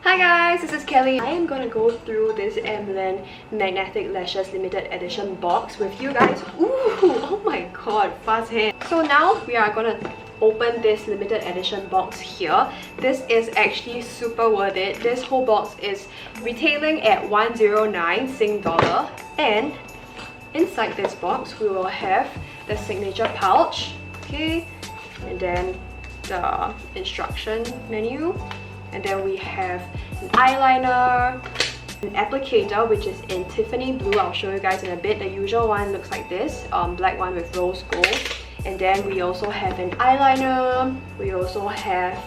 Hi guys, this is Kelly. I am gonna go through this Mlen Magnetic Lashes limited edition box with you guys. Ooh, oh my god, fast hand. So now we are gonna open this limited edition box here. This is actually super worth it. This whole box is retailing at 109 Sing dollar, and inside this box we will have the signature pouch, okay, and then the instruction menu. And then we have an eyeliner, an applicator which is in Tiffany blue. I'll show you guys in a bit. The usual one looks like this, black one with rose gold. And then we also have an eyeliner. We also have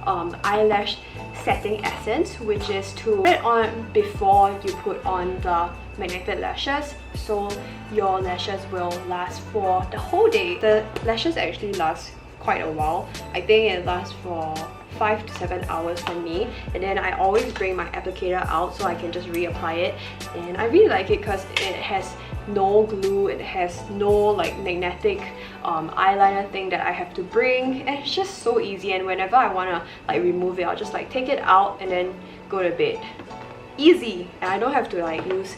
eyelash setting essence, which is to put it on before you put on the magnetic lashes, so your lashes will last for the whole day. The lashes actually last quite a while. I think it lasts for 5 to 7 hours for me, and then I always bring my applicator out so I can just reapply it. And I really like it because it has no glue, it has no like magnetic eyeliner thing that I have to bring, and it's just so easy. And whenever I want to like remove it, I'll just like take it out and then go to bed. Easy, and I don't have to like use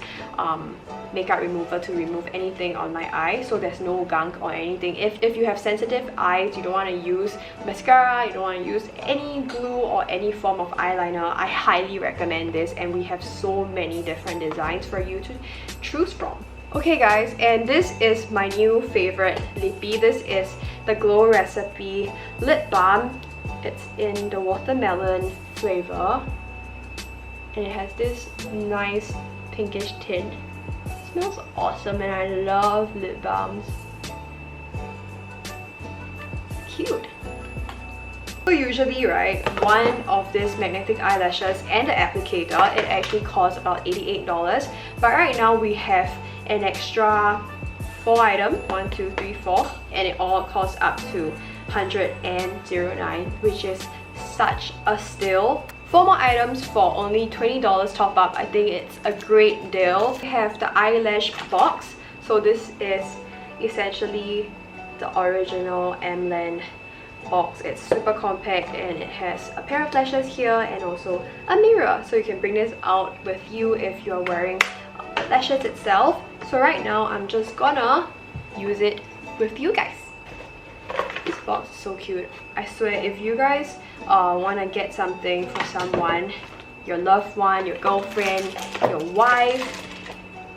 makeup remover to remove anything on my eye, so there's no gunk or anything. If you have sensitive eyes, you don't want to use mascara, you don't want to use any glue or any form of eyeliner, I highly recommend this. And we have so many different designs for you to choose from. Okay guys, and this is my new favorite lippy. This is the Glow Recipe Lip Balm. It's in the watermelon flavor, and it has this nice pinkish tint. It smells awesome, and I love lip balms. Cute. So usually, right, one of these magnetic eyelashes and the applicator, it actually costs about $88. But right now we have an extra 4 items, 1, 2, 3, 4, and it all costs up to $109, which is such a steal. 4 more items for only $20 top up. I think it's a great deal. We have the Eyelash Box. So this is essentially the original Mlen box. It's super compact, and it has a pair of lashes here and also a mirror, so you can bring this out with you if you're wearing the lashes itself. So right now I'm just gonna use it with you guys. This box is so cute. I swear, if you guys want to get something for someone, your loved one, your girlfriend, your wife,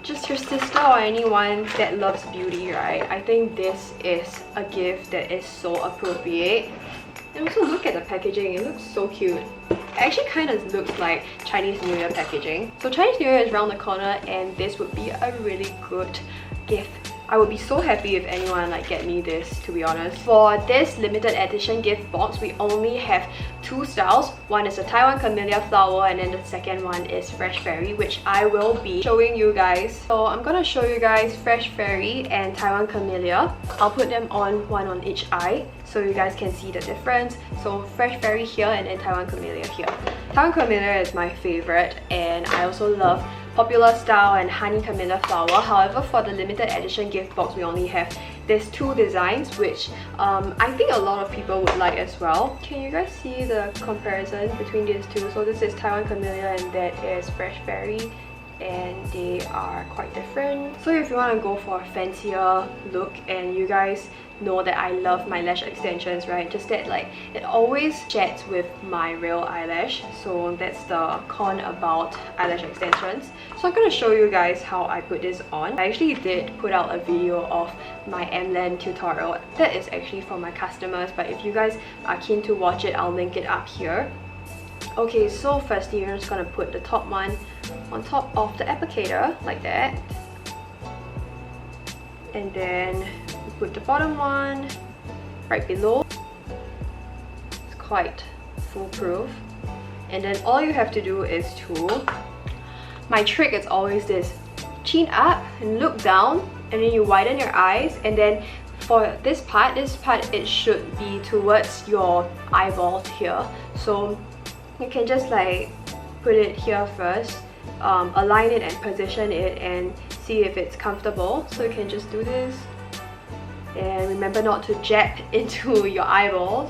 just your sister or anyone that loves beauty, right? I think this is a gift that is so appropriate. And also look at the packaging, it looks so cute. It actually kind of looks like Chinese New Year packaging. So Chinese New Year is around the corner, and this would be a really good gift. I would be so happy if anyone like get me this, to be honest. For this limited edition gift box, we only have 2 styles. One is a Taiwan Camellia flower, and then the second one is Fresh Fairy, which I will be showing you guys. So I'm gonna show you guys Fresh Fairy and Taiwan Camellia. I'll put them on one on each eye so you guys can see the difference. So Fresh Fairy here and then Taiwan Camellia here. Taiwan Camellia is my favorite, and I also love Popular Style and Honey Camellia flower. However, for the limited edition gift box, we only have these 2 designs, which I think a lot of people would like as well. Can you guys see the comparison between these 2? So this is Taiwan Camellia and that is Fresh Fairy, and they are quite different. So if you want to go for a fancier look, and you guys know that I love my lash extensions, right? Just that like it always chats with my real eyelash, so that's the con about eyelash extensions. So I'm gonna show you guys how I put this on. I actually did put out a video of my Mlen tutorial that is actually for my customers, but if you guys are keen to watch it, I'll link it up here. Okay, so firstly you're just gonna put the top one on top of the applicator like that, and then put the bottom one right below. It's quite foolproof. And then all you have to do is to, my trick is always this, chin up and look down, and then you widen your eyes, and then for this part it should be towards your eyeballs here. So you can just like put it here first, align it and position it and see if it's comfortable. So you can just do this, and remember not to jab into your eyeballs.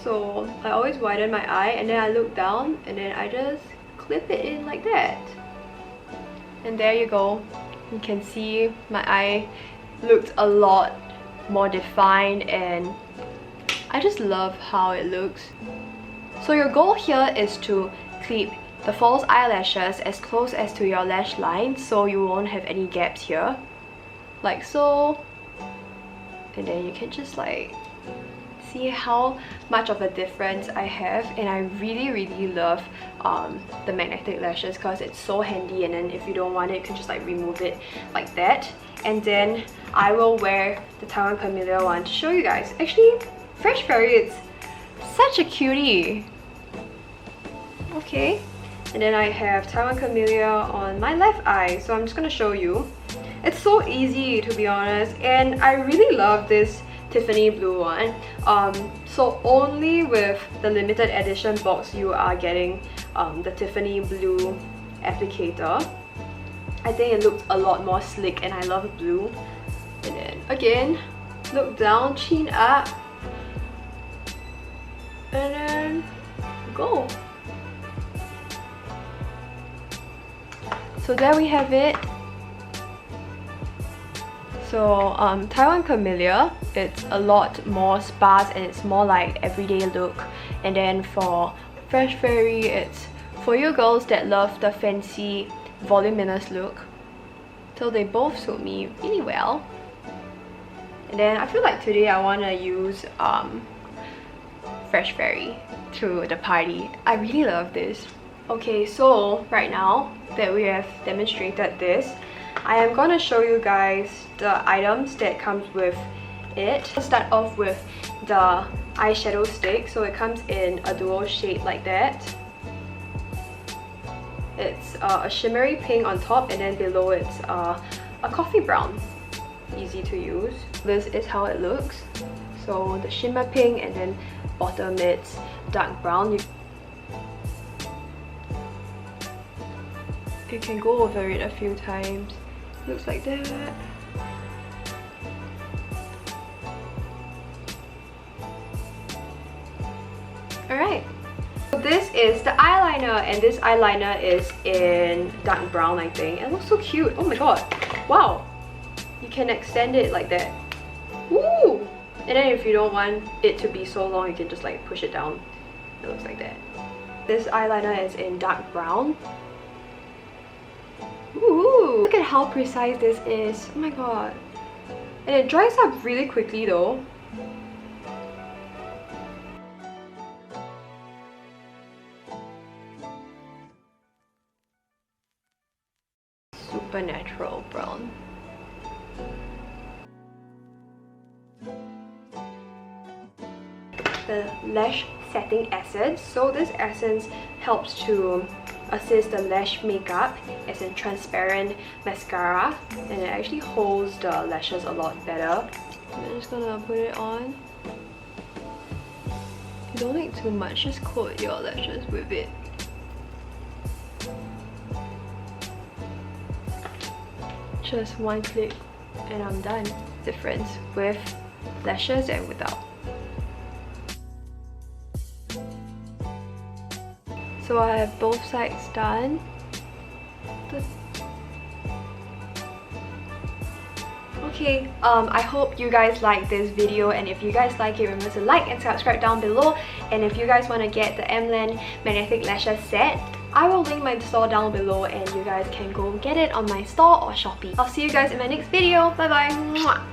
So I always widen my eye and then I look down and then I just clip it in like that. And there you go. You can see my eye looks a lot more defined and I just love how it looks. So your goal here is to clip the false eyelashes as close as to your lash line so you won't have any gaps here. Like so. And then you can just like see how much of a difference I have, and I really love the magnetic lashes because it's so handy, and then if you don't want it, you can just like remove it like that. And then I will wear the Taiwan Camellia one to show you guys. Actually, Fresh Fairy, it's such a cutie. Okay, and then I have Taiwan Camellia on my left eye, so I'm just gonna show you. It's so easy, to be honest, and I really love this Tiffany blue one. So only with the limited edition box you are getting the Tiffany blue applicator. I think it looks a lot more slick and I love blue. And then again, look down, chin up, and then go. So there we have it. So Taiwan Camellia, it's a lot more sparse and it's more like everyday look. And then for Fresh Fairy, it's for you girls that love the fancy voluminous look. So they both suit me really well. And then I feel like today I want to use Fresh Fairy to the party. I really love this. Okay, so right now that we have demonstrated this, I am gonna show you guys the items that comes with it. Let's start off with the eyeshadow stick. So it comes in a dual shade like that. It's a shimmery pink on top, and then below it's a coffee brown. Easy to use. This is how it looks. So the shimmer pink, and then bottom it's dark brown. You can go over it a few times. Looks like that. Alright. So this is the eyeliner, and this eyeliner is in dark brown, I think. It looks so cute. Oh my god. Wow. You can extend it like that. Woo! And then if you don't want it to be so long, you can just like push it down. It looks like that. This eyeliner is in dark brown. Ooh, look at how precise this is. Oh my god. And it dries up really quickly though. Super natural brown. The lash setting essence. So this essence helps to assist the lash makeup as a transparent mascara, and it actually holds the lashes a lot better. I'm just gonna put it on. You don't need too much, just coat your lashes with it. Just one click and I'm done. Difference with lashes and without. So I have both sides done. Okay, I hope you guys like this video, and if you guys like it, remember to like and subscribe down below. And if you guys want to get the Mlen Magnetic Lashes set, I will link my store down below and you guys can go get it on my store or Shopee. I'll see you guys in my next video. Bye bye!